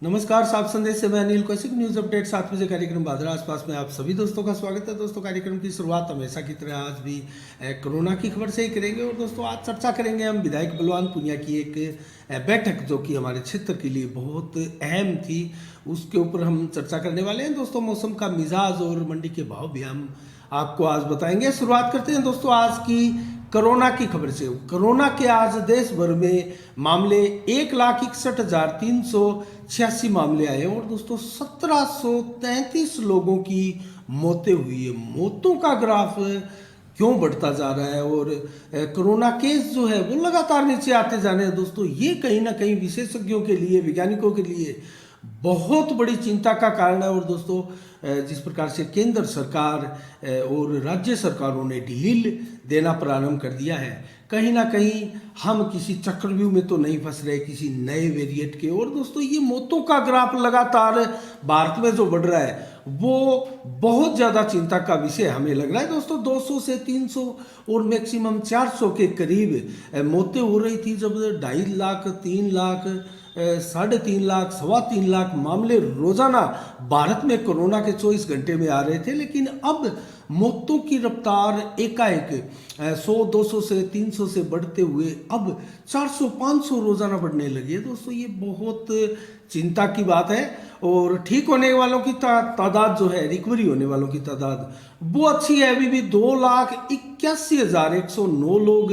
नमस्कार, साफ संदेश से मैं अनिल कौशिक। न्यूज अपडेट 7 बजे कार्यक्रम बादरा आसपास में आप सभी दोस्तों का स्वागत है। दोस्तों, कार्यक्रम की शुरुआत हमेशा की तरह आज भी कोरोना की खबर से ही करेंगे। और दोस्तों, आज चर्चा करेंगे हम विधायक बलवान पुनिया की एक बैठक जो कि हमारे क्षेत्र के लिए बहुत अहम थी, उसके ऊपर हम चर्चा करने वाले हैं। दोस्तों, मौसम का मिजाज और मंडी के भाव भी हम आपको आज बताएंगे। शुरुआत करते हैं दोस्तों आज की कोरोना की खबर से। कोरोना के आज देश भर में मामले 1,61,386 मामले आए और दोस्तों 1733 लोगों की मौतें हुई है। मौतों का ग्राफ क्यों बढ़ता जा रहा है और कोरोना केस जो है वो लगातार नीचे आते जा रहे हैं। दोस्तों, ये कहीं ना कहीं विशेषज्ञों के लिए, वैज्ञानिकों के लिए बहुत बड़ी चिंता का कारण है। और दोस्तों, जिस प्रकार से केंद्र सरकार और राज्य सरकारों ने ढील देना प्रारंभ कर दिया है, कहीं ना कहीं हम किसी चक्रव्यूह में तो नहीं फंस रहे किसी नए वेरिएंट के। और दोस्तों, ये मौतों का ग्राफ लगातार भारत में जो बढ़ रहा है वो बहुत ज़्यादा चिंता का विषय हमें लग रहा है। दोस्तों, 200 से 300 और मैक्सिमम 400 के करीब मौतें हो रही थी, जब 2.5 लाख, 3 लाख, 3.5 लाख, 3.25 लाख मामले रोजाना भारत में कोरोना के 24 घंटे में आ रहे थे। लेकिन अब मौतों की रफ्तार एकाएक 100, 200 से 300 से बढ़ते हुए अब 400, 500 रोजाना बढ़ने लगी है। दोस्तों, ये बहुत चिंता की बात है। और ठीक होने वालों की तादाद जो है, रिकवरी होने वालों की तादाद वो अच्छी है। अभी भी 2,81,109 लोग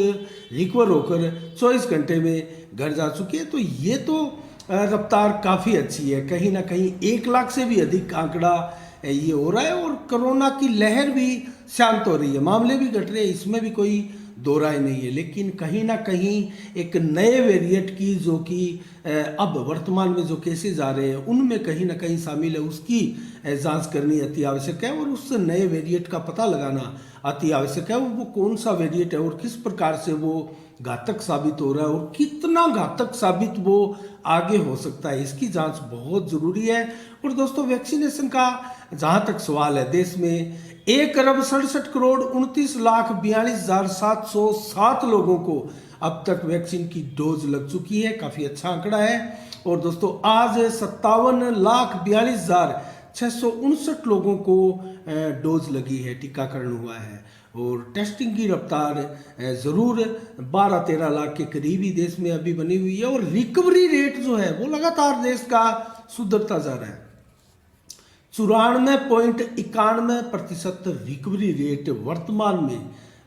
रिकवर होकर 24 घंटे में घर जा चुके हैं। तो ये तो रफ्तार काफ़ी अच्छी है। कहीं ना कहीं 1 लाख से भी अधिक आंकड़ा ये हो रहा है और कोरोना की लहर भी शांत हो रही है, मामले भी घट रहे हैं, इसमें भी कोई दो राय नहीं है। लेकिन कहीं ना कहीं एक नए वेरिएंट की जो कि अब वर्तमान में जो केसेस आ रहे हैं उनमें कहीं ना कहीं शामिल है, उसकी जांच करनी अति आवश्यक है। और उस नए वेरिएंट का पता लगाना अति आवश्यक है। वो कौन सा वेरिएंट है और किस प्रकार से वो घातक साबित हो रहा है और कितना घातक साबित वो आगे हो सकता है, इसकी जांच बहुत जरूरी है। और दोस्तों, वैक्सीनेशन का जहां तक सवाल है, देश में 1,67,29,42,707 लोगों को अब तक वैक्सीन की डोज लग चुकी है। काफी अच्छा आंकड़ा है। और दोस्तों, आज 57,42,659 लोगों को डोज लगी है, टीकाकरण हुआ है। और टेस्टिंग की रफ्तार ज़रूर 12-13 लाख के करीब ही देश में अभी बनी हुई है। और रिकवरी रेट जो है वो लगातार देश का सुधरता जा रहा है। 94.91% रिकवरी रेट वर्तमान में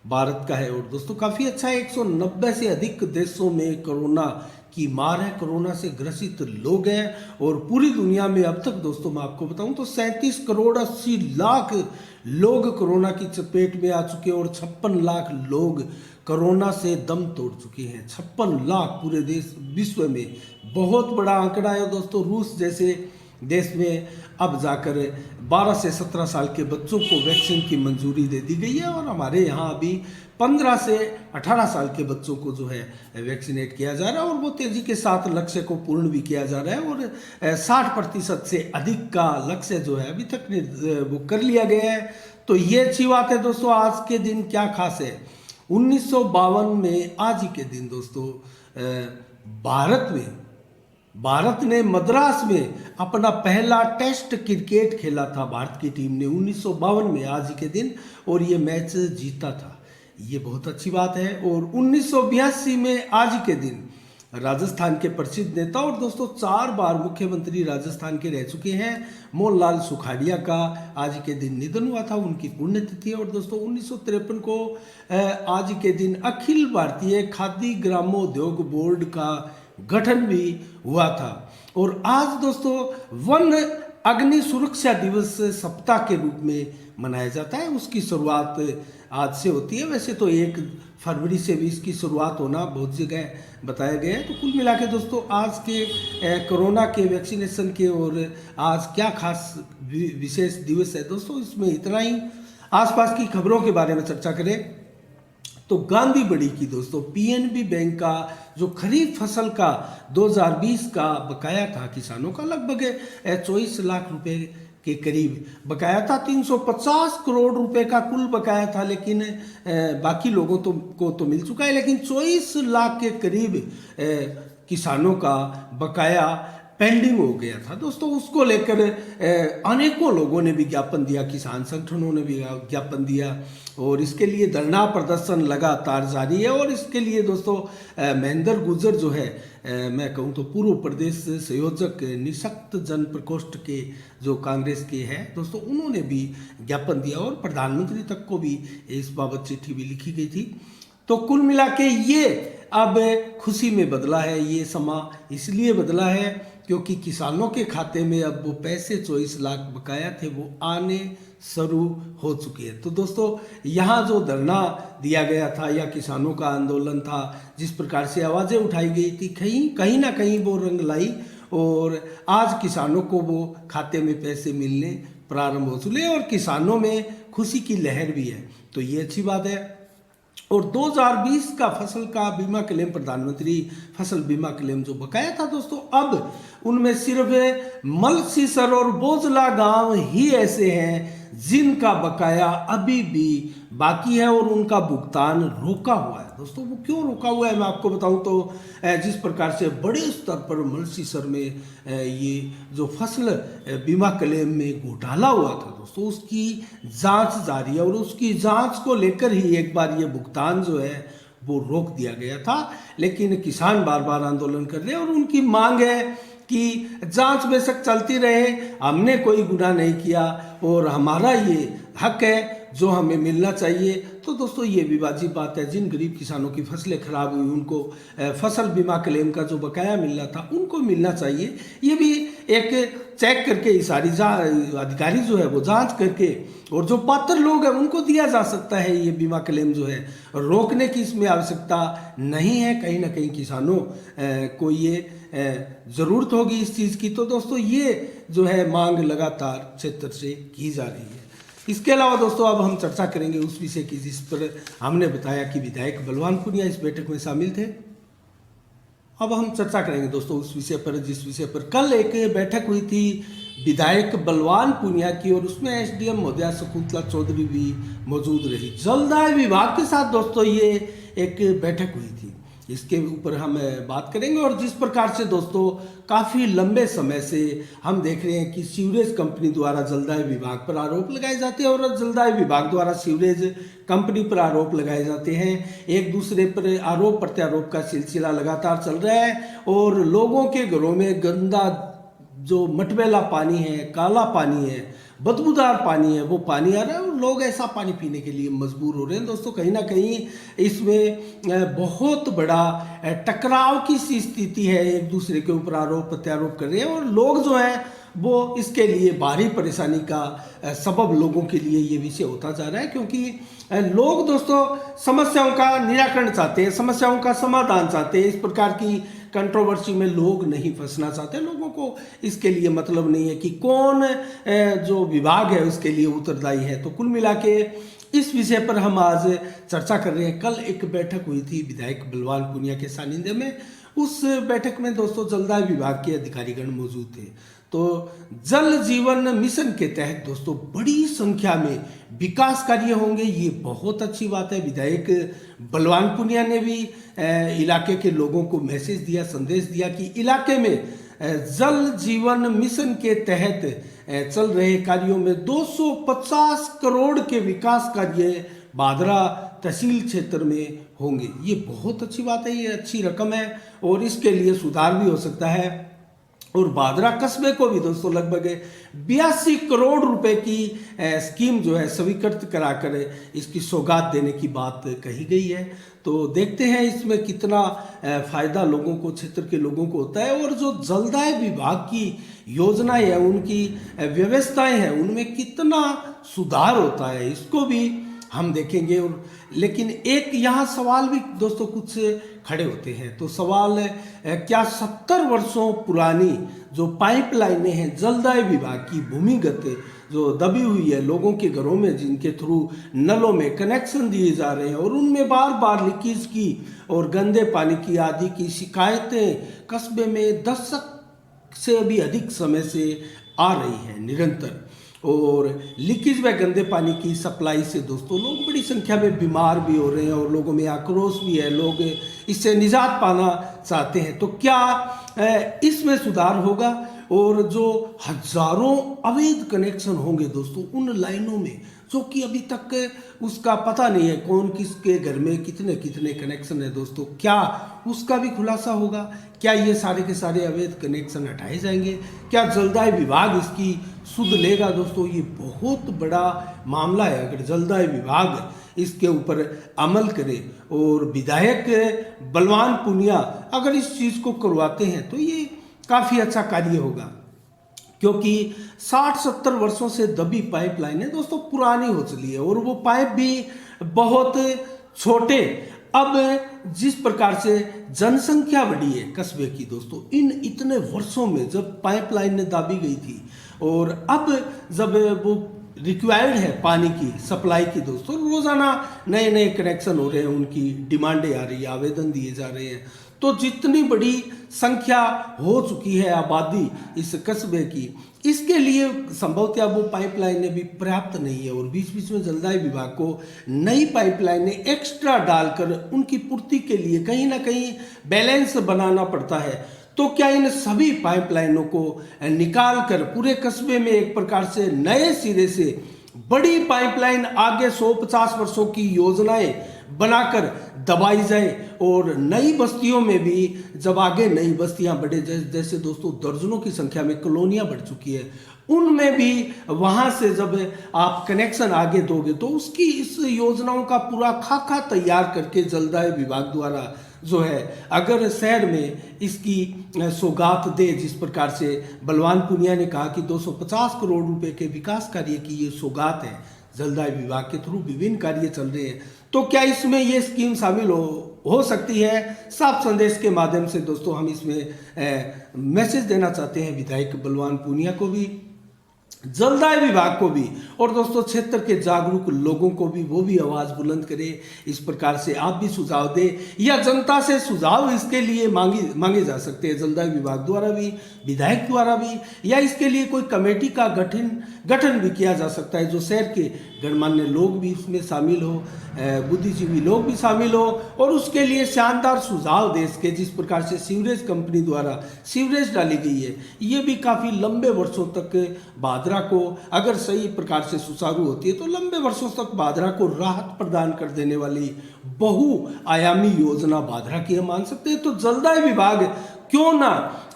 भारत का है। और दोस्तों, काफ़ी अच्छा है। 190 से अधिक देशों में कोरोना की मार है, कोरोना से ग्रसित लोग हैं। और पूरी दुनिया में अब तक दोस्तों मैं आपको बताऊं तो 37,80,00,000 लोग कोरोना की चपेट में आ चुके हैं और 56 लाख लोग कोरोना से दम तोड़ चुके हैं। 56 लाख पूरे देश विश्व में बहुत बड़ा आंकड़ा है। दोस्तों, रूस जैसे देश में अब जाकर 12 से 17 साल के बच्चों को वैक्सीन की मंजूरी दे दी गई है। और हमारे यहाँ अभी 15 से 18 साल के बच्चों को जो है वैक्सीनेट किया जा रहा है और वो तेजी के साथ लक्ष्य को पूर्ण भी किया जा रहा है। और 60% से अधिक का लक्ष्य जो है अभी तक वो कर लिया गया है। तो ये अच्छी बात है। दोस्तों, आज के दिन क्या खास है? 1952 में आज ही के दिन दोस्तों भारत ने मद्रास में अपना पहला टेस्ट क्रिकेट खेला था। भारत की टीम ने 1952 में आज ही के दिन, और ये मैच जीता था। ये बहुत अच्छी बात है। और 1982 में आज ही के दिन राजस्थान के प्रसिद्ध नेता और दोस्तों 4 बार मुख्यमंत्री राजस्थान के रह चुके हैं मोहनलाल सुखाड़िया का आज के दिन निधन हुआ था। उनकी पुण्यतिथि है। और दोस्तों, 1953 को आज के दिन अखिल भारतीय खादी ग्रामोद्योग बोर्ड का गठन भी हुआ था। और आज दोस्तों वन अग्नि सुरक्षा दिवस सप्ताह के रूप में मनाया जाता है। उसकी शुरुआत आज से होती है। वैसे तो 1 फरवरी से भी इसकी शुरुआत होना बहुत जगह बताया गया है। तो कुल मिला के दोस्तों, आज के कोरोना के वैक्सीनेशन के और आज क्या खास विशेष दिवस है दोस्तों, इसमें इतना ही। आसपास की खबरों के बारे में चर्चा करें तो गांधी बड़ी की दोस्तों पीएनबी बैंक का जो खरीफ फसल का 2020 का बकाया था किसानों का, लगभग 24 लाख रुपए के करीब बकाया था। 350 करोड़ रुपए का कुल बकाया था, लेकिन बाकी लोगों को तो मिल चुका है। लेकिन 24 लाख के करीब किसानों का बकाया पेंडिंग हो गया था दोस्तों। उसको लेकर अनेकों लोगों ने विज्ञापन दिया, किसान संगठनों ने भी विज्ञापन दिया और इसके लिए धरना प्रदर्शन लगातार जारी है। और इसके लिए दोस्तों महेंद्र गुर्जर जो है, मैं कहूँ तो पूर्व प्रदेश संयोजक निःशक्त जन प्रकोष्ठ के जो कांग्रेस के हैं दोस्तों, उन्होंने भी ज्ञापन दिया और प्रधानमंत्री तक को भी इस बाबत चिट्ठी भी लिखी गई थी। तो कुल मिला के ये अब खुशी में बदला है। ये समा इसलिए बदला है क्योंकि किसानों के खाते में अब वो पैसे 24 लाख बकाया थे वो आने शुरू हो चुके हैं। तो दोस्तों यहाँ जो धरना दिया गया था या किसानों का आंदोलन था, जिस प्रकार से आवाज़ें उठाई गई थी, कहीं ना कहीं वो रंग लाई और आज किसानों को वो खाते में पैसे मिलने प्रारंभ हो चुके और किसानों में खुशी की लहर भी है। तो ये अच्छी बात है। और 2020 का फसल का बीमा क्लेम, प्रधानमंत्री फसल बीमा क्लेम जो बकाया था दोस्तों, अब उनमें सिर्फ मलसीसर और बोजला गांव ही ऐसे हैं जिनका बकाया अभी भी बाकी है और उनका भुगतान रोका हुआ है। दोस्तों वो क्यों रोका हुआ है मैं आपको बताऊं तो जिस प्रकार से बड़े स्तर पर मलसीसर में ये जो फसल बीमा क्लेम में घोटाला हुआ था दोस्तों, उसकी जांच जारी है और उसकी जांच को लेकर ही एक बार ये भुगतान जो है वो रोक दिया गया था। लेकिन किसान बार बार आंदोलन कर रहे हैं और उनकी मांग है कि जांच बेशक चलती रहे, हमने कोई गुनाह नहीं किया और हमारा ये हक है जो हमें मिलना चाहिए। तो दोस्तों ये विवादित बात है। जिन गरीब किसानों की फसलें खराब हुई उनको फसल बीमा क्लेम का जो बकाया मिलना था उनको मिलना चाहिए। ये भी एक चेक करके सारी अधिकारी जो है वो जांच करके और जो पात्र लोग हैं उनको दिया जा सकता है। ये बीमा क्लेम जो है रोकने की इसमें आवश्यकता नहीं है। कहीं ना कहीं किसानों को ये ज़रूरत होगी इस चीज़ की। तो दोस्तों ये जो है मांग लगातार क्षेत्र से की जा रही है। इसके अलावा दोस्तों अब हम चर्चा करेंगे उस विषय की जिस पर हमने बताया कि विधायक बलवान पुनिया इस बैठक में शामिल थे। अब हम चर्चा करेंगे दोस्तों उस विषय पर जिस विषय पर कल एक बैठक हुई थी विधायक बलवान पुनिया की और उसमें एसडीएम महोदया शकुंतला चौधरी भी मौजूद रही। जलदाय विभाग के साथ दोस्तों ये एक बैठक हुई थी, इसके ऊपर हम बात करेंगे। और जिस प्रकार से दोस्तों काफ़ी लंबे समय से हम देख रहे हैं कि सीवरेज कंपनी द्वारा जलदाय विभाग पर आरोप लगाए जाते हैं और जलदाय विभाग द्वारा सीवरेज कंपनी पर आरोप लगाए जाते हैं। एक दूसरे पर आरोप प्रत्यारोप का सिलसिला लगातार चल रहा है और लोगों के घरों में गंदा जो मटमैला पानी है, काला पानी है, बदबूदार पानी है, वो पानी आ रहा है और लोग ऐसा पानी पीने के लिए मजबूर हो रहे हैं। दोस्तों कहीं ना कहीं इसमें बहुत बड़ा टकराव की सी स्थिति है, एक दूसरे के ऊपर आरोप प्रत्यारोप कर रहे हैं और लोग जो हैं वो इसके लिए भारी परेशानी का सबब लोगों के लिए ये विषय होता जा रहा है। क्योंकि लोग दोस्तों समस्याओं का निराकरण चाहते हैं, समस्याओं का समाधान चाहते हैं। इस प्रकार की कंट्रोवर्सी में लोग नहीं फंसना चाहते। लोगों को इसके लिए मतलब नहीं है कि कौन जो विभाग है उसके लिए उत्तरदायी है। तो कुल मिला के इस विषय पर हम आज चर्चा कर रहे हैं। कल एक बैठक हुई थी विधायक बलवान पुनिया के सानिध्य में। उस बैठक में दोस्तों जलदाय विभाग के अधिकारीगण मौजूद थे। तो जल जीवन मिशन के तहत दोस्तों बड़ी संख्या में विकास कार्य होंगे, ये बहुत अच्छी बात है। विधायक बलवान पुनिया ने भी इलाके के लोगों को मैसेज दिया, संदेश दिया कि इलाके में जल जीवन मिशन के तहत चल रहे कार्यों में 250 करोड़ के विकास कार्य भादरा तहसील क्षेत्र में होंगे। ये बहुत अच्छी बात है, ये अच्छी रकम है और इसके लिए सुधार भी हो सकता है। और भादरा कस्बे को भी दोस्तों लगभग 82 करोड़ रुपए की स्कीम जो है स्वीकृत कराकर इसकी सौगात देने की बात कही गई है। तो देखते हैं इसमें कितना फायदा लोगों को, क्षेत्र के लोगों को होता है और जो जलदाय विभाग की योजनाएं हैं, उनकी व्यवस्थाएं हैं, उनमें कितना सुधार होता है, इसको भी हम देखेंगे। और लेकिन एक यहाँ सवाल भी दोस्तों कुछ खड़े होते हैं। तो सवाल क्या 70 वर्षों पुरानी जो पाइपलाइनें हैं जलदाय विभाग की भूमिगत जो दबी हुई है लोगों के घरों में, जिनके थ्रू नलों में कनेक्शन दिए जा रहे हैं और उनमें बार बार लीकेज की और गंदे पानी की आदि की शिकायतें कस्बे में दशक से भी अधिक समय से आ रही है निरंतर। और लीकेज व गंदे पानी की सप्लाई से दोस्तों लोग बड़ी संख्या में बीमार भी हो रहे हैं और लोगों में आक्रोश भी है, लोग इससे निजात पाना चाहते हैं। तो क्या इसमें सुधार होगा और जो हजारों अवैध कनेक्शन होंगे दोस्तों उन लाइनों में, जो कि अभी तक उसका पता नहीं है कौन किसके घर में कितने कितने कनेक्शन है दोस्तों, क्या उसका भी खुलासा होगा। क्या ये सारे के सारे अवैध कनेक्शन हटाए जाएंगे? क्या जलदाय विभाग इसकी सुध लेगा? दोस्तों ये बहुत बड़ा मामला है। अगर जलदाय विभाग इसके ऊपर अमल करे और विधायक बलवान पूनिया अगर इस चीज़ को करवाते हैं तो ये काफ़ी अच्छा कार्य होगा, क्योंकि 60-70 वर्षों से दबी पाइपलाइन है दोस्तों, पुरानी हो चली है और वो पाइप भी बहुत छोटे। अब जिस प्रकार से जनसंख्या बढ़ी है कस्बे की दोस्तों, इन इतने वर्षों में जब पाइपलाइन ने दाबी गई थी और अब जब वो रिक्वायर्ड है पानी की सप्लाई की दोस्तों, रोज़ाना नए नए कनेक्शन हो रहे हैं, उनकी डिमांडें आ रही है, आवेदन दिए जा रहे हैं, तो जितनी बड़ी संख्या हो चुकी है आबादी इस कस्बे की, इसके लिए संभवतः वो पाइपलाइनें भी पर्याप्त नहीं है और बीच बीच में जलदाय विभाग को नई पाइपलाइनें एक्स्ट्रा डालकर उनकी पूर्ति के लिए कहीं ना कहीं बैलेंस बनाना पड़ता है। तो क्या इन सभी पाइपलाइनों को निकाल कर पूरे कस्बे में एक प्रकार से नए सिरे से बड़ी पाइपलाइन आगे 150 वर्षों की योजनाएं बनाकर दबाई जाए और नई बस्तियों में भी जब आगे नई बस्तियां बढ़े, जैसे दोस्तों दर्जनों की संख्या में कॉलोनियां बढ़ चुकी है, उनमें भी वहां से जब आप कनेक्शन आगे दोगे तो उसकी इस योजनाओं का पूरा खाका तैयार करके जलदाय विभाग द्वारा जो है अगर शहर में इसकी सौगात दे, जिस प्रकार से बलवान पूनिया ने कहा कि 250 करोड़ रुपए के विकास कार्य की ये सौगात है, जलदाय विभाग के थ्रू विभिन्न कार्य चल रहे हैं, तो क्या इसमें ये स्कीम शामिल हो सकती है? साफ संदेश के माध्यम से दोस्तों हम इसमें मैसेज देना चाहते हैं विधायक बलवान पूनिया को भी, जलदाय विभाग को भी, और दोस्तों क्षेत्र के जागरूक लोगों को भी, वो भी आवाज बुलंद करे। इस प्रकार से आप भी सुझाव दे या जनता से सुझाव इसके लिए मांगे जा सकते हैं, जलदाय विभाग द्वारा भी, विधायक द्वारा भी, या इसके लिए कोई कमेटी का गठन भी किया जा सकता है, जो शहर के गणमान्य लोग भी इसमें शामिल हो, बुद्धिजीवी लोग भी शामिल हो और उसके लिए शानदार सुझाव दे सके। जिस प्रकार से सीवरेज कंपनी द्वारा सीवरेज डाली गई है, ये भी काफ़ी लंबे वर्षों तक भादरा को अगर सही प्रकार से सुचारू होती है तो लंबे वर्षों तक भादरा को राहत प्रदान कर देने वाली बहुआयामी योजना भादरा की हम मान सकते हैं। तो जलदाय विभाग क्यों ना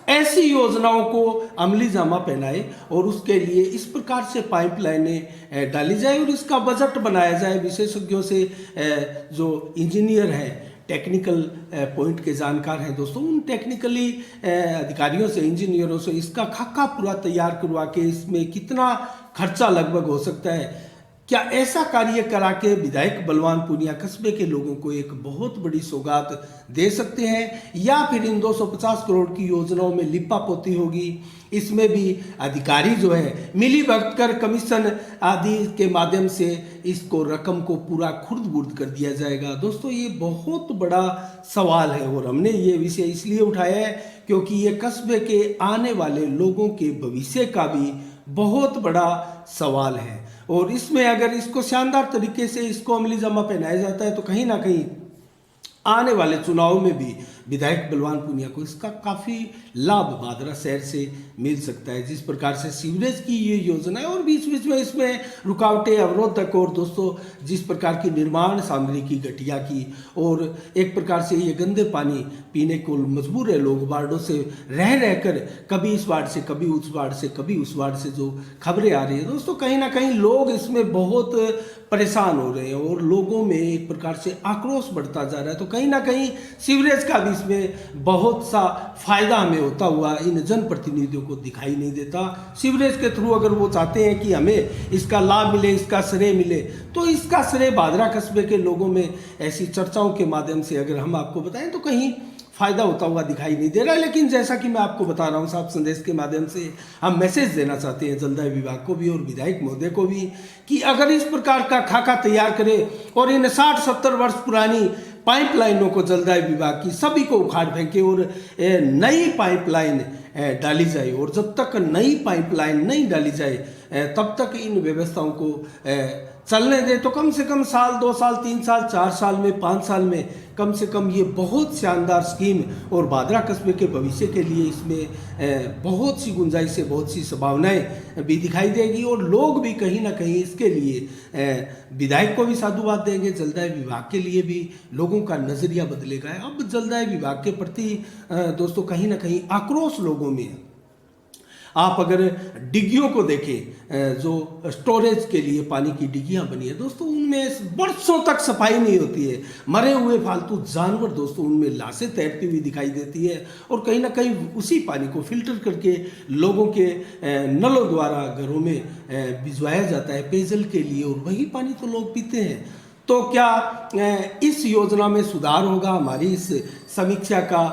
ऐसी योजनाओं को अमली जामा पहनाए और उसके लिए इस प्रकार से पाइपलाइनें डाली जाए और इसका बजट बनाया जाए। विशेषज्ञों से जो इंजीनियर हैं, टेक्निकल पॉइंट के जानकार हैं दोस्तों, उन टेक्निकली अधिकारियों से, इंजीनियरों से इसका खाका पूरा तैयार करवा के इसमें कितना खर्चा लगभग हो सकता है, क्या ऐसा कार्य करा के विधायक बलवान पूनिया कस्बे के लोगों को एक बहुत बड़ी सौगात दे सकते हैं, या फिर इन 250 करोड़ की योजनाओं में लिपा पोती होगी, इसमें भी अधिकारी जो है मिली भगत कर कमीशन आदि के माध्यम से इसको रकम को पूरा खुर्द बुर्द कर दिया जाएगा। दोस्तों ये बहुत बड़ा सवाल है और हमने ये विषय इसलिए उठाया है क्योंकि ये कस्बे के आने वाले लोगों के भविष्य का भी बहुत बड़ा सवाल है और इसमें अगर इसको शानदार तरीके से इसको अमली जामा पहनाया जाता है तो कहीं ना कहीं आने वाले चुनाव में भी विधायक बलवान पूनिया को इसका काफ़ी लाभ भादरा शहर से मिल सकता है। जिस प्रकार से सीवरेज की ये योजना है और बीच बीच में इसमें रुकावटें, अवरोधक और दोस्तों जिस प्रकार की निर्माण सामग्री की घटिया की और एक प्रकार से ये गंदे पानी पीने को मजबूर है लोग, वार्डों से रह रहकर कभी इस वार्ड से कभी उस वार्ड से कभी उस वार्ड से जो खबरें आ रही है दोस्तों, कहीं ना कहीं लोग इसमें बहुत परेशान हो रहे हैं और लोगों में एक प्रकार से आक्रोश बढ़ता जा रहा है। तो कहीं ना कहीं सीवरेज का भी इसमें बहुत सा फायदा हमें होता हुआ इन जनप्रतिनिधियों को दिखाई नहीं देता। सीवरेज के थ्रू अगर वो चाहते हैं कि हमें इसका लाभ मिले, इसका श्रेय मिले, तो इसका श्रेय भादरा कस्बे के लोगों में ऐसी चर्चाओं के माध्यम से अगर हम आपको बताएं तो कहीं फायदा होता हुआ दिखाई नहीं दे रहा है। लेकिन जैसा कि मैं आपको बता रहा हूँ, साफ संदेश के माध्यम से हम मैसेज देना चाहते हैं जलदाय विभाग को भी और विधायक महोदय को भी कि अगर इस प्रकार का खाका तैयार करे और इन 60-70 वर्ष पुरानी पाइपलाइनों को जलदाय विभाग की सभी को उखाड़ फेंके और नई पाइपलाइन डाली जाए, और जब तक नई पाइपलाइन नहीं डाली जाए तब तक इन व्यवस्थाओं को चलने दें। तो कम से कम साल, 2 साल, 3 साल, 4 साल में, 5 साल में कम से कम ये बहुत शानदार स्कीम और भादरा कस्बे के भविष्य के लिए इसमें बहुत सी गुंजाइश है, बहुत सी संभावनाएं भी दिखाई देगी, और लोग भी कहीं ना कहीं इसके लिए विधायक को भी साधुवाद देंगे। जलदाय विभाग के लिए भी लोगों का नज़रिया बदलेगा। अब जलदाय विभाग के प्रति दोस्तों कहीं ना कहीं आक्रोश लोगों में है। आप अगर डिग्गियों को देखें, जो स्टोरेज के लिए पानी की डिग्गियां बनी है दोस्तों, उनमें बरसों तक सफाई नहीं होती है। मरे हुए फालतू जानवर दोस्तों, उनमें लाशें तैरती हुई दिखाई देती है, और कहीं ना कहीं उसी पानी को फिल्टर करके लोगों के नलों द्वारा घरों में भिजवाया जाता है पेयजल के लिए, और वही पानी तो लोग पीते हैं। तो क्या इस योजना में सुधार होगा? हमारी इस समीक्षा का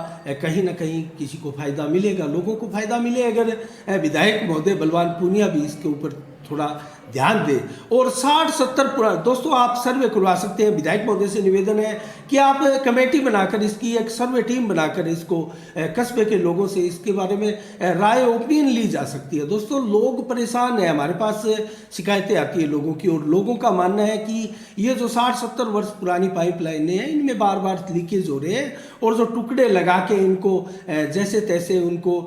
कहीं ना कहीं किसी को फायदा मिलेगा, लोगों को फायदा मिले अगर विधायक महोदय बलवान पूनिया भी इसके ऊपर थोड़ा ध्यान दे। और 60-70 पुरा दोस्तों आप सर्वे करवा सकते हैं। विधायक महोदय से निवेदन है कि आप कमेटी बनाकर, इसकी एक सर्वे टीम बनाकर इसको कस्बे के लोगों से इसके बारे में राय, ओपिनियन ली जा सकती है। दोस्तों लोग परेशान हैं, हमारे पास शिकायतें आती है लोगों की, और लोगों का मानना है कि ये जो 60-70 वर्ष पुरानी पाइपलाइनें हैं इनमें बार बार लीकेज हो रहे हैं, और जो टुकड़े लगा के इनको जैसे तैसे उनको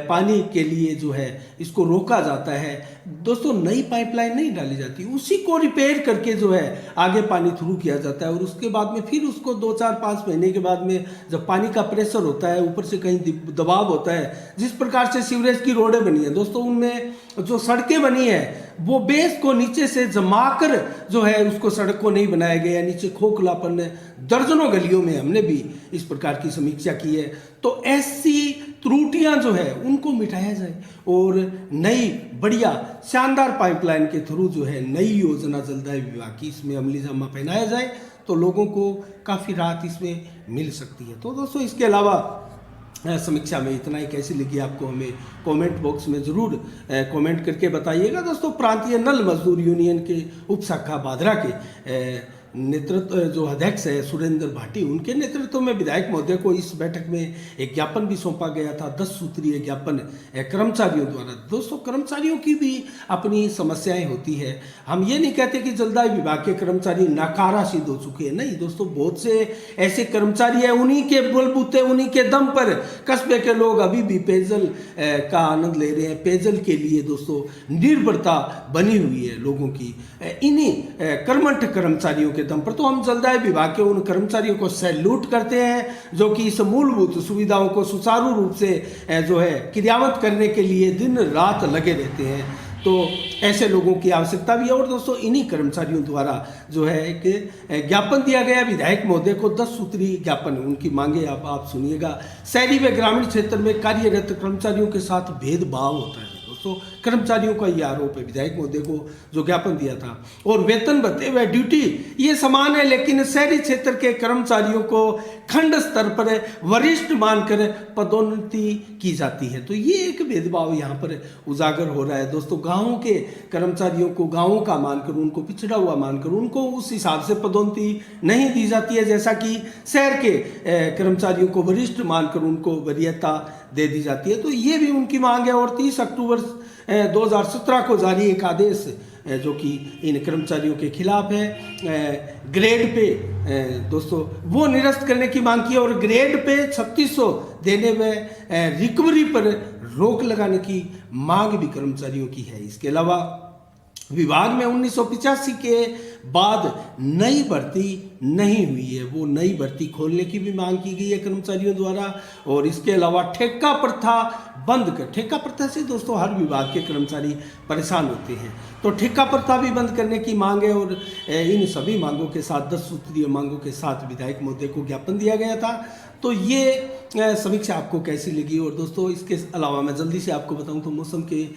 पानी के लिए जो है इसको रोका जाता है। दोस्तों नई पाइपलाइन नहीं डाली जाती, उसी को रिपेयर करके जो है आगे पानी थ्रू किया जाता है, और उसके बाद में फिर उसको 2, 4, 5 महीने के बाद में जब पानी का प्रेशर होता है, ऊपर से कहीं दबाव होता है, जिस प्रकार से सीवरेज की रोडें बनी है दोस्तों, उनमें जो सड़कें बनी है वो बेस को नीचे से जमाकर जो है उसको सड़क को नहीं बनाया गया, नीचे खोखलापन दर्जनों गलियों में हमने भी इस प्रकार की समीक्षा की है। तो ऐसी त्रुटियां जो है उनको मिटाया जाए, और नई बढ़िया शानदार पाइपलाइन के थ्रू जो है नई योजना जलदाय विभाग की इसमें अमली जामा पहनाया जाए, तो लोगों को काफ़ी राहत इसमें मिल सकती है। तो दोस्तों इसके अलावा समीक्षा में इतना ही। कैसी लगी आपको हमें कमेंट बॉक्स में ज़रूर कमेंट करके बताइएगा। दोस्तों प्रांतीय नल मजदूर यूनियन के उप शाखा भादरा के नेतृत्व जो अध्यक्ष है सुरेंद्र भाटी, उनके नेतृत्व में विधायक महोदय को इस बैठक में एक ज्ञापन भी सौंपा गया था, 10 सूत्रीय ज्ञापन कर्मचारियों द्वारा। दोस्तों कर्मचारियों की भी अपनी समस्याएं होती है। हम ये नहीं कहते कि जलदाय विभाग के कर्मचारी नाकारा सिद्ध हो चुके हैं, नहीं दोस्तों, बहुत से ऐसे कर्मचारी हैं, उन्हीं के बलबूते, उन्हीं के दम पर कस्बे के लोग अभी भी पेयजल का आनंद ले रहे हैं। पेयजल के लिए दोस्तों निर्भरता बनी हुई है लोगों की इन्हीं कर्मठ कर्मचारियों के दम पर। तो हम जलदाय विभाग के उन कर्मचारियों को सैल्यूट करते हैं जो कि इस मूलभूत सुविधाओं को सुचारू रूप से जो है क्रियान्वित करने के लिए दिन रात लगे रहते हैं। तो ऐसे लोगों की आवश्यकता भी है। और दोस्तों इन्हीं कर्मचारियों द्वारा जो है एक ज्ञापन दिया गया विधायक महोदय को, 10 सूत्री ज्ञापन। उनकी मांगे आप सुनिएगा। शहरी व ग्रामीण क्षेत्र में कार्यरत कर्मचारियों के साथ भेदभाव होता है। दोस्तों कर्मचारियों का यह आरोप है विधायक महोदय को जो ज्ञापन दिया था। और वेतन भत्ते व ड्यूटी ये समान है, लेकिन शहरी क्षेत्र के कर्मचारियों को खंड स्तर पर वरिष्ठ मानकर पदोन्नति की जाती है। तो ये एक भेदभाव यहाँ पर उजागर हो रहा है। दोस्तों गाँव के कर्मचारियों को गाँवों का मानकर, उनको पिछड़ा हुआ मानकर उनको उस हिसाब से पदोन्नति नहीं दी जाती है जैसा कि शहर के कर्मचारियों को वरिष्ठ मानकर उनको वरीयता दे दी जाती है। तो ये भी उनकी मांग है। और 30 अक्टूबर 2017 को जारी एक आदेश जो कि इन कर्मचारियों के खिलाफ है, ग्रेड पे दोस्तों वो निरस्त करने की मांग की, और ग्रेड पे 3600 देने में रिकवरी पर रोक लगाने की मांग भी कर्मचारियों की है। इसके अलावा विभाग में 1985 के बाद नई भर्ती नहीं हुई है, वो नई भर्ती खोलने की भी मांग की गई है कर्मचारियों द्वारा। और इसके अलावा ठेका प्रथा बंद कर, ठेका प्रथा से दोस्तों हर विभाग के कर्मचारी परेशान होते हैं, तो ठेका प्रथा भी बंद करने की मांग है। और इन सभी मांगों के साथ 10 सूत्रीय मांगों के साथ विधायक महोदय को ज्ञापन दिया गया था। तो ये समीक्षा आपको कैसी लगी? और दोस्तों इसके अलावा मैं जल्दी से आपको बताऊं तो मौसम के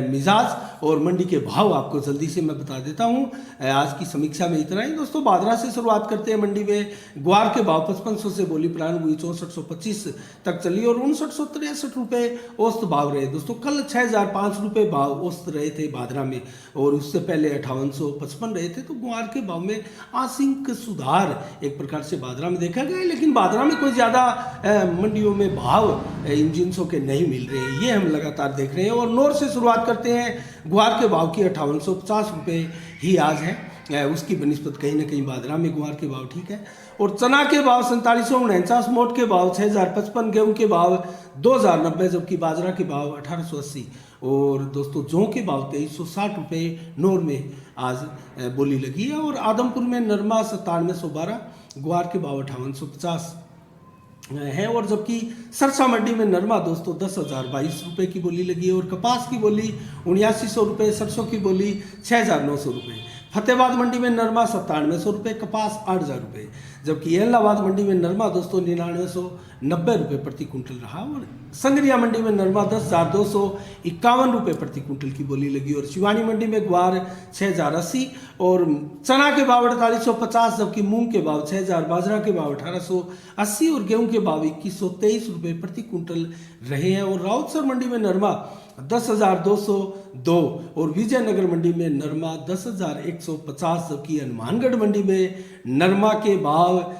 मिजाज और मंडी के भाव आपको जल्दी से मैं बता देता हूं। आज की समीक्षा में इतना ही दोस्तों। भादरा से शुरुआत करते हैं। मंडी में ग्वार के भाव 5500 से बोली प्रारंभ हुई, 6425 तक चली और 5963 रुपये औसत भाव रहे। दोस्तों कल 6005 रुपये भाव औसत रहे थे भादरा में, और उससे पहले 5855 रहे थे। तो ग्वार के भाव में आंशिक सुधार एक प्रकार से भादरा में देखा गया है, लेकिन भादरा में कोई ज़्यादा मंडियों में भाव इन जिनसों के नहीं मिल रहे हैं, ये हम लगातार देख रहे हैं। और नोर से शुरुआत करते हैं। ग्वार के भाव की 5850 रुपये ही आज है। उसकी बनिस्बत कहीं ना कहीं बाजरा में ग्वार के भाव ठीक है। और चना के भाव 4749, मोट के भाव 6055, गेहूँ के भाव 2090, जबकि बाजरा के भाव 1880। और दोस्तों जौ के भाव 2360 रुपये नोर में आज बोली लगी है। और आदमपुर में नरमा 9712, ग्वार के भाव 5850 है। और जबकि सरसा मंडी में नरमा दोस्तों 10,022 रुपये की बोली लगी है। और कपास की बोली 7900 रुपये, सरसों की बोली 6,900 रुपये। फतेहाबाद मंडी में नरमा 9700 रुपये, कपास 8,000 रुपये। जबकि इलाहाबाद मंडी में नरमा दोस्तों 9990 रुपये प्रति कुंटल रहा। और संगरिया मंडी में नरमा 10,251 रुपये प्रति कुंटल की बोली लगी। और शिवानी मंडी में ग्वार 6,080 और चना के भाव 4850, जबकि मूंग के भाव 6,000, बाजरा के भाव 1880 और गेहूं के भाव 2123 रुपये प्रति कुंटल रहे हैं। और राउतसर मंडी में नरमा 10,202 और विजयनगर मंडी में नरमा 10,150, जबकि हनुमानगढ़ मंडी में नरमा के भाव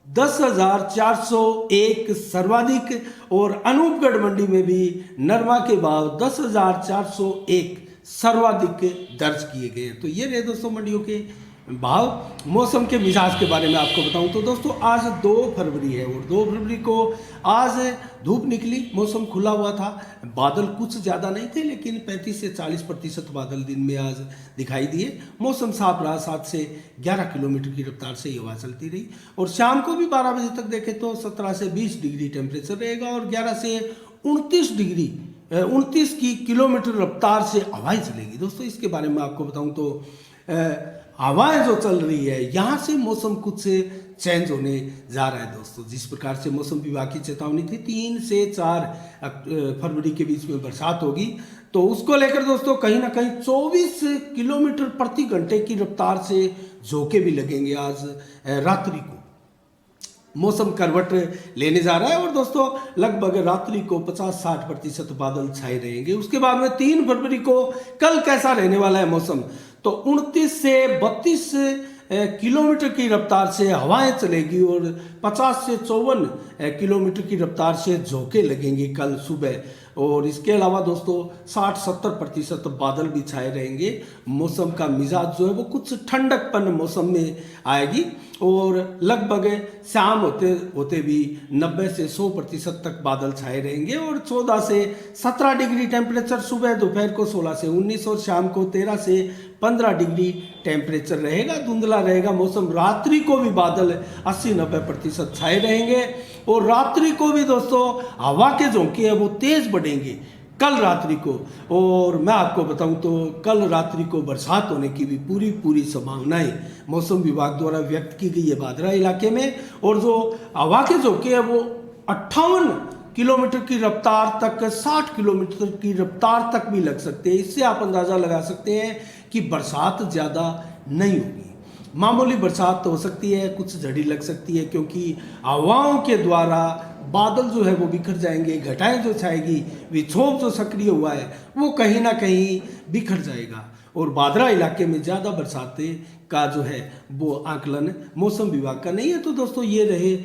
10,401 सर्वाधिक। और अनूपगढ़ मंडी में भी नरमा के भाव 10,401 सर्वाधिक दर्ज किए गए। तो ये रहे दोस्तों मंडियों के भाव। मौसम के मिजाज के बारे में आपको बताऊं तो दोस्तों आज 2 फरवरी है और 2 फरवरी को आज धूप निकली, मौसम खुला हुआ था। बादल कुछ ज़्यादा नहीं थे, लेकिन 35 से 40% बादल दिन में आज दिखाई दिए। मौसम साफ रहा, 7 से 11 किलोमीटर की रफ्तार से हवा चलती रही। और शाम को भी 12 बजे तक देखें तो 17 से 20 डिग्री टेम्परेचर रहेगा। और 11 से 29 की किलोमीटर रफ्तार से हवाएं चलेगी। दोस्तों इसके बारे में आपको बताऊं तो हवाएं जो चल रही है, यहाँ से मौसम कुछ चेंज होने जा रहा है दोस्तों। जिस प्रकार से मौसम विभाग की चेतावनी थी 3 से 4 फरवरी के बीच में बरसात होगी, तो उसको लेकर दोस्तों कहीं ना कहीं 24 किलोमीटर प्रति घंटे की रफ्तार से झोंके भी लगेंगे। आज रात्रि को मौसम करवट लेने जा रहा है और दोस्तों लगभग रात्रि को 50-60% बादल छाए रहेंगे। उसके बाद में 3 फरवरी को कल कैसा रहने वाला है मौसम, तो 29 से 32 किलोमीटर की रफ्तार से हवाएं चलेगी और 50 से 54 किलोमीटर की रफ्तार से झोंके लगेंगे कल सुबह। और इसके अलावा दोस्तों 60-70% बादल भी छाए रहेंगे। मौसम का मिजाज जो है वो कुछ ठंडकपन मौसम में आएगी और लगभग शाम होते होते भी 90 से 100% तक बादल छाए रहेंगे। और 14 से 17 डिग्री टेम्परेचर सुबह, दोपहर को 16 से 19 और शाम को 13 से 15 डिग्री टेम्परेचर रहेगा। धुंधला रहेगा मौसम। रात्रि को भी बादल 80-90% छाए रहेंगे और रात्रि को भी दोस्तों हवा के झोंके हैं वो तेज बढ़ेंगे कल रात्रि को। और मैं आपको बताऊं तो कल रात्रि को बरसात होने की भी पूरी संभावनाएं मौसम विभाग द्वारा व्यक्त की गई है बांद्रा इलाके में। और जो हवा के झोंके हैं वो 58 किलोमीटर की रफ्तार तक, 60 किलोमीटर की रफ्तार तक भी लग सकते हैं। इससे आप अंदाज़ा लगा सकते हैं कि बरसात ज़्यादा नहीं होगी। मामूली बरसात तो हो सकती है, कुछ झड़ी लग सकती है, क्योंकि हवाओं के द्वारा बादल जो है वो बिखर जाएंगे। घटाएं जो छाएगी, विक्षोभ जो सक्रिय हुआ है वो कहीं ना कहीं बिखर जाएगा। और बांद्रा इलाके में ज़्यादा बरसातें का जो है वो आकलन मौसम विभाग का नहीं है। तो दोस्तों ये रहे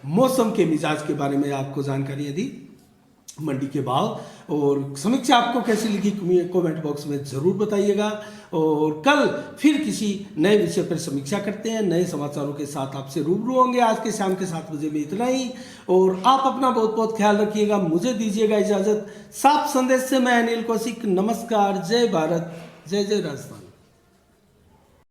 मौसम के मिजाज के बारे में आपको जानकारी दी, मंडी के भाव। और समीक्षा आपको कैसी लगी कमेंट बॉक्स में ज़रूर बताइएगा। और कल फिर किसी नए विषय पर समीक्षा करते हैं, नए समाचारों के साथ आपसे रूबरू होंगे। आज के शाम के 7 बजे में इतना ही। और आप अपना बहुत बहुत ख्याल रखिएगा। मुझे दीजिएगा इजाज़त। साफ संदेश से मैं अनिल कौशिक। नमस्कार। जय भारत, जय जय राजस्थान।